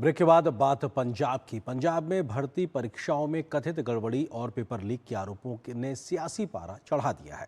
Break के बाद बात पंजाब की। पंजाब में भर्ती परीक्षाओं में कथित गड़बड़ी और पेपर लीक के आरोपों ने सियासी पारा चढ़ा दिया है।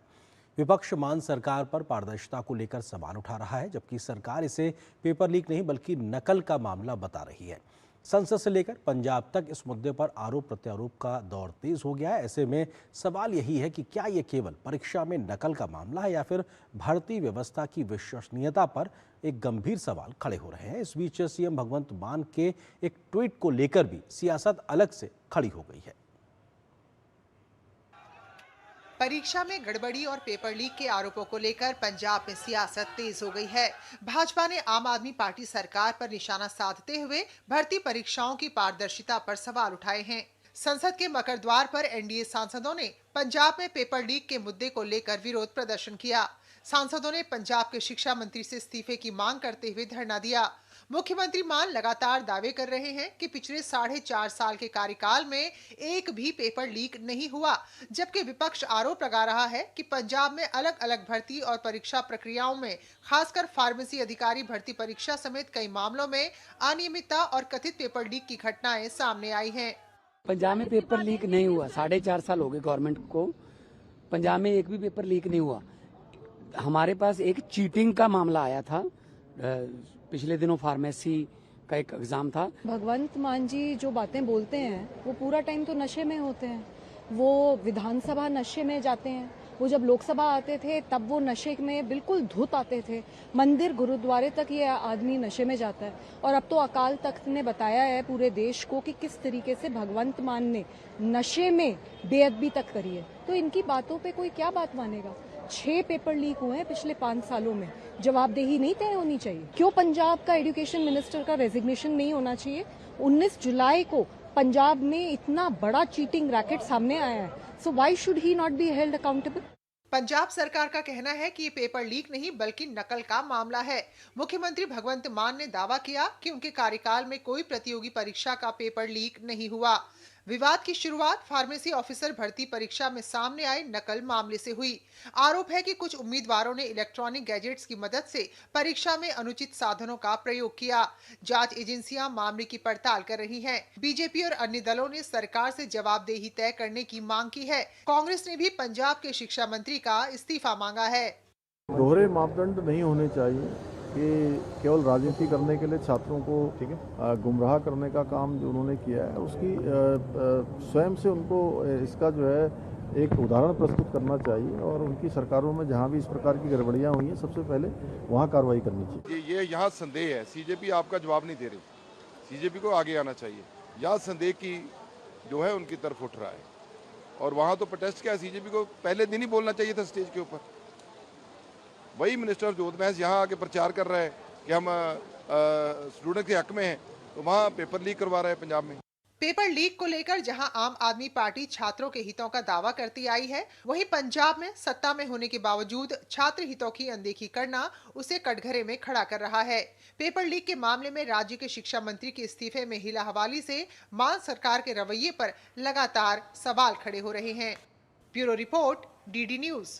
विपक्ष मान सरकार पर पारदर्शिता को लेकर सवाल उठा रहा है, जबकि सरकार इसे पेपर लीक नहीं बल्कि नकल का मामला बता रही है। संसद से लेकर पंजाब तक इस मुद्दे पर आरोप प्रत्यारोप का दौर तेज हो गया है। ऐसे में सवाल यही है कि क्या ये केवल परीक्षा में नकल का मामला है या फिर भारतीय व्यवस्था की विश्वसनीयता पर एक गंभीर सवाल खड़े हो रहे हैं। इस बीच सीएम भगवंत मान के एक ट्वीट को लेकर भी सियासत अलग से खड़ी हो गई है। परीक्षा में गड़बड़ी और पेपर लीक के आरोपों को लेकर पंजाब में सियासत तेज हो गई है। भाजपा ने आम आदमी पार्टी सरकार पर निशाना साधते हुए भर्ती परीक्षाओं की पारदर्शिता पर सवाल उठाए हैं। संसद के मकर द्वार पर एनडीए सांसदों ने पंजाब में पेपर लीक के मुद्दे को लेकर विरोध प्रदर्शन किया। सांसदों ने पंजाब के शिक्षा मंत्री से इस्तीफे की मांग करते हुए धरना दिया। मुख्यमंत्री मान लगातार दावे कर रहे हैं कि पिछले 4.5 साल के कार्यकाल में एक भी पेपर लीक नहीं हुआ, जबकि विपक्ष आरोप लगा रहा है कि पंजाब में अलग अलग भर्ती और परीक्षा प्रक्रियाओं में खासकर फार्मेसी अधिकारी भर्ती परीक्षा समेत कई मामलों में अनियमितता और कथित पेपर लीक की घटनाएं सामने आई हैं। पंजाब में पेपर लीक नहीं हुआ। 4.5 साल हो गए गवर्नमेंट को, पंजाब में एक भी पेपर लीक नहीं हुआ। हमारे पास एक चीटिंग का मामला आया था, पिछले दिनों फार्मेसी का एक एग्जाम था। भगवंत मान जी जो बातें बोलते हैं वो पूरा टाइम तो नशे में होते हैं। वो विधानसभा नशे में जाते हैं, वो जब लोकसभा आते थे तब वो नशे में बिल्कुल धुत आते थे। मंदिर गुरुद्वारे तक ये आदमी नशे में जाता है। और अब तो अकाल तख्त ने बताया है पूरे देश को कि किस तरीके से भगवंत मान ने नशे में बेअदबी तक करी है। तो इनकी बातों पे कोई क्या बात मानेगा। 6 पेपर लीक हुए हैं पिछले 5 सालों में। जवाबदेही नहीं तय होनी चाहिए? क्यों पंजाब का एजुकेशन मिनिस्टर का रेजिग्नेशन नहीं होना चाहिए? 19 जुलाई को पंजाब में इतना बड़ा चीटिंग रैकेट सामने आया है, so why should he not be held accountable? Punjab सरकार का कहना है कि ये पेपर लीक नहीं बल्कि नकल का मामला है। मुख्यमंत्री भगवंत मान ने दावा किया कि उनके कार्यकाल में कोई प्रतियोगी परीक्षा का पेपर लीक नहीं हुआ। विवाद की शुरुआत फार्मेसी ऑफिसर भर्ती परीक्षा में सामने आए नकल मामले से हुई। आरोप है कि कुछ उम्मीदवारों ने इलेक्ट्रॉनिक गैजेट्स की मदद से परीक्षा में अनुचित साधनों का प्रयोग किया। जांच एजेंसियां मामले की पड़ताल कर रही हैं। बीजेपी और अन्य दलों ने सरकार से जवाबदेही तय करने की मांग की है। कांग्रेस ने भी पंजाब के शिक्षा मंत्री का इस्तीफा मांगा है। दोहरे मापदंड नहीं होने चाहिए कि केवल राजनीति करने के लिए छात्रों को गुमराह करने का काम जो उन्होंने किया है उसकी स्वयं से उनको इसका जो है एक उदाहरण प्रस्तुत करना चाहिए और उनकी सरकारों में जहां भी इस प्रकार की गड़बड़ियां हुई हैं सबसे पहले वहां कार्रवाई करनी चाहिए। ये यहाँ संदेह है, सीजेपी आपका जवाब नहीं दे रही, सीजेपी को आगे आना चाहिए। यहाँ संदेह की जो है उनकी तरफ उठ रहा है और वहाँ तो प्रोटेस्ट क्या है, सीजेपी को पहले दिन ही बोलना चाहिए था स्टेज के ऊपर। वही मिनिस्टर जोध महज यहाँ आके प्रचार कर रहा है कि हम स्टूडेंट के हक में हैं, तो वहाँ पेपर लीक करवा रहे हैं पंजाब में। पेपर लीक को लेकर जहां आम आदमी पार्टी छात्रों के हितों का दावा करती आई है, वहीं पंजाब में सत्ता में होने के बावजूद छात्र हितों की अनदेखी करना उसे कटघरे में खड़ा कर रहा है। पेपर लीक के मामले में राज्य के शिक्षा मंत्री के इस्तीफे में हिला हवाली से मान सरकार के रवैये पर लगातार सवाल खड़े हो रहे हैं। Bureau report, DD news.